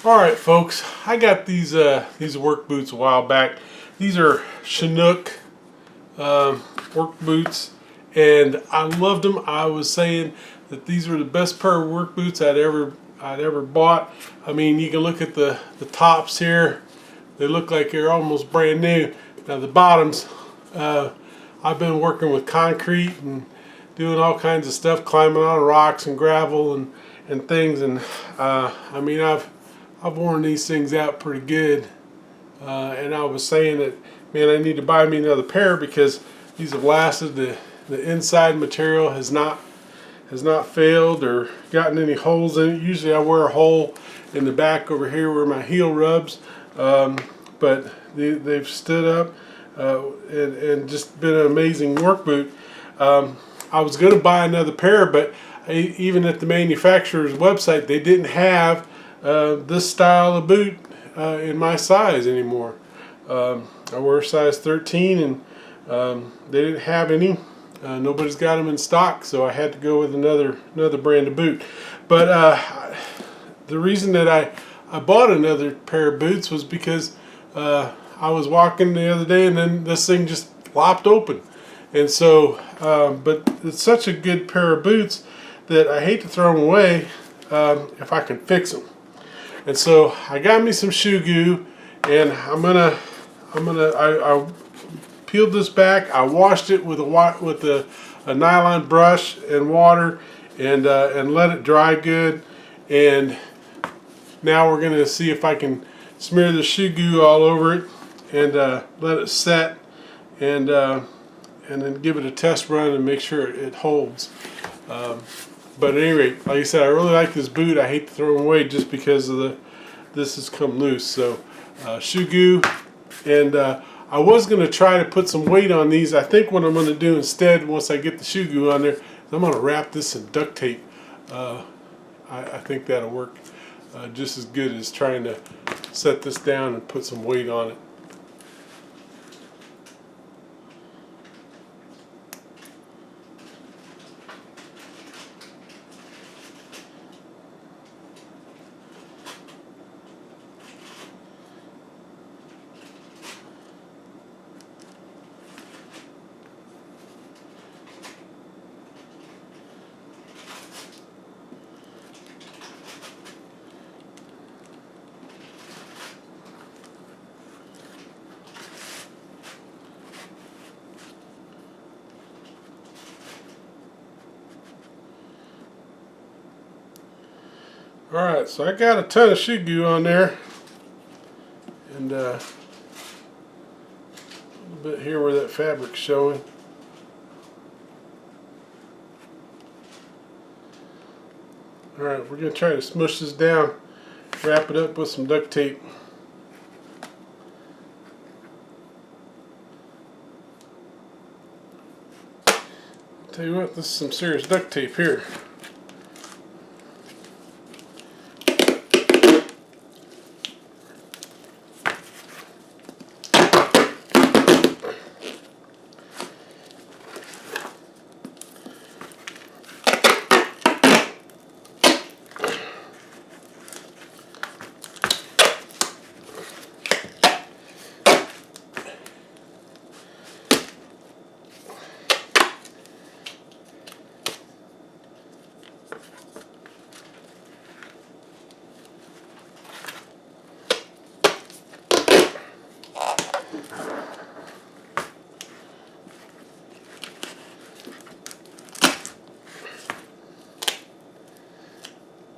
Alright folks, I got these work boots a while back. These are Chinook work boots, and I loved them. I was saying that these were the best pair of work boots I'd ever bought. I mean, you can look at the tops here. They look like they're almost brand new. Now the bottoms, I've been working with concrete and doing all kinds of stuff, climbing on rocks and gravel and things, and I mean I've worn these things out pretty good, and I was saying that, man, I need to buy me another pair because these have lasted. The inside material has not failed or gotten any holes in it. Usually I wear a hole in the back over here where my heel rubs, but they've stood up and just been an amazing work boot. I was going to buy another pair, but even at the manufacturer's website they didn't have this style of boot in my size anymore. I wear size 13, and they didn't have any. Nobody's got them in stock, so I had to go with another brand of boot. But the reason that I bought another pair of boots was because I was walking the other day, and then this thing just flopped open. And so, but it's such a good pair of boots that I hate to throw them away if I can fix them. And so I got me some Shoe Goo, and I peeled this back. I washed it with a nylon brush and water, and let it dry good. And now we're gonna see if I can smear the Shoe Goo all over it and let it set, and then give it a test run and make sure it holds. But at any rate, like I said, I really like this boot. I hate to throw them away just because of this has come loose. So Shoe Goo, and I was going to try to put some weight on these. I think what I'm going to do instead, once I get the Shoe Goo on there, is I'm going to wrap this in duct tape. I think that'll work just as good as trying to set this down and put some weight on it. Alright, so I got a ton of Shoe Goo on there, and a little bit here where that fabric's showing. Alright, we're going to try to smush this down, wrap it up with some duct tape. I'll tell you what, this is some serious duct tape here.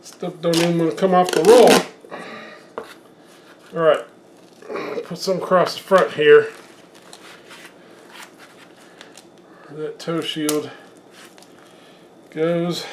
Stuff don't even want to come off the roll. Alright, put some across the front here. Where that toe shield goes.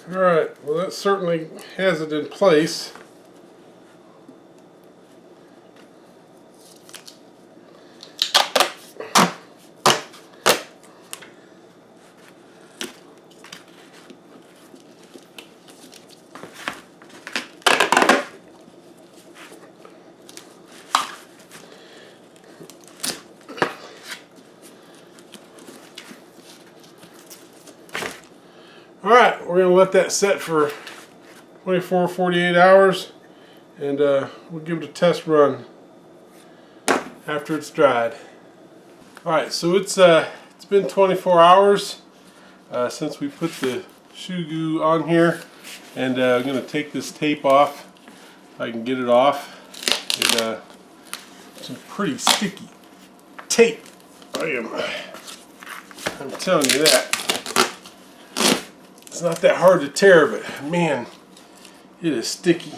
Alright, well that certainly has it in place. Alright, we're going to let that set for 24, 48 hours, and we'll give it a test run after it's dried. Alright, so it's been 24 hours since we put the Shoe Goo on here, and I'm going to take this tape off if I can get it off. It's some pretty sticky tape. I'm telling you that. It's not that hard to tear, but man, it is sticky.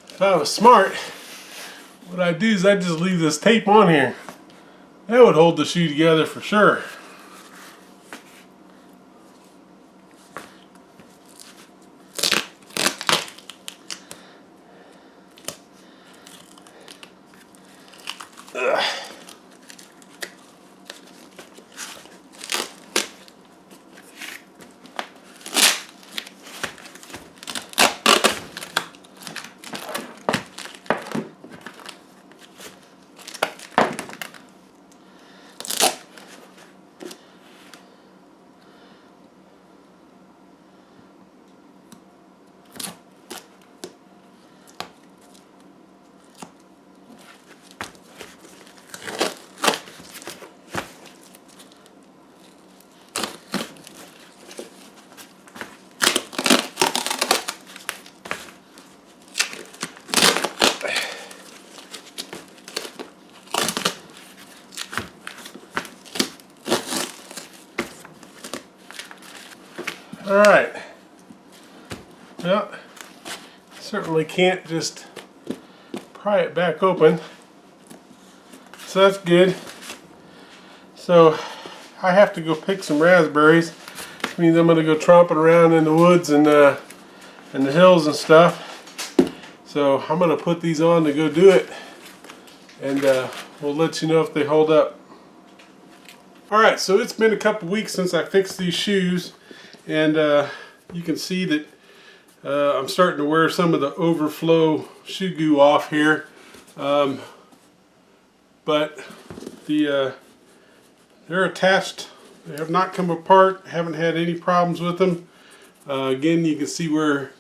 If I was smart, what I'd do is I'd just leave this tape on here. That would hold the shoe together for sure. Ugh. Alright, well, certainly can't just pry it back open, so that's good. So I have to go pick some raspberries, which means I'm going to go tromping around in the woods and the hills and stuff. So I'm going to put these on to go do it, and we'll let you know if they hold up. Alright, so it's been a couple weeks since I fixed these shoes. And you can see that I'm starting to wear some of the overflow Shoe Goo off here, but they're attached. They have not come apart. Haven't had any problems with them. Again, you can see where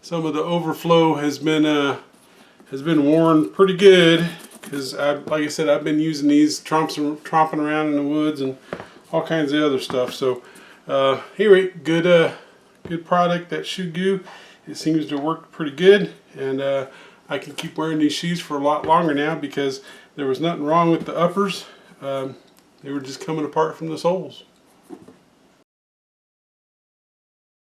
some of the overflow has been worn pretty good, because like I said, I've been using these tromping around in the woods and all kinds of other stuff. So. Anyway, good product, that Shoe Goo. It seems to work pretty good, and I can keep wearing these shoes for a lot longer now because there was nothing wrong with the uppers. They were just coming apart from the soles.